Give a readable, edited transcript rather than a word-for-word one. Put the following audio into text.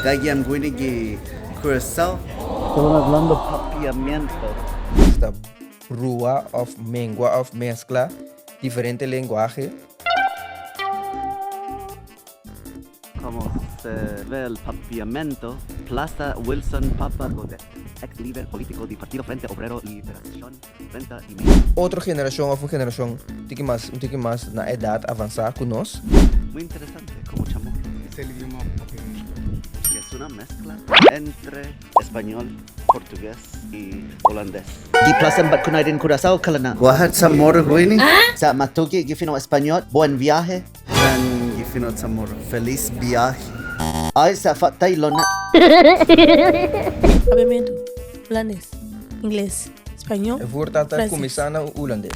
Gayan Winigi Curacao. Estaban hablando Papiamiento. Esta rúa of mengua of mezcla diferente lenguaje. Como se ve el papiamento, Plaza Wilson Papa Godet, ex líder político del Partido Frente Obrero Liberación, Renta y Medio. Outra geração of uma geração um tique mais na idade avançada que nós. Muy interesante, como chamorro. Es el idioma papiamento. Que es una mezcla entre español, portugués y holandés. Di plaza Batkunay din Curaçao, Kalana. Guahat Zamora Guini. Sa Matugi, Gifino Español, buen viaje. San Gifino Zamora. Feliz viaje. Ay, sa Fatay Lona. Papiamento, holandês, inglês, espanhol, Eu vou estar francês. começando o holandês.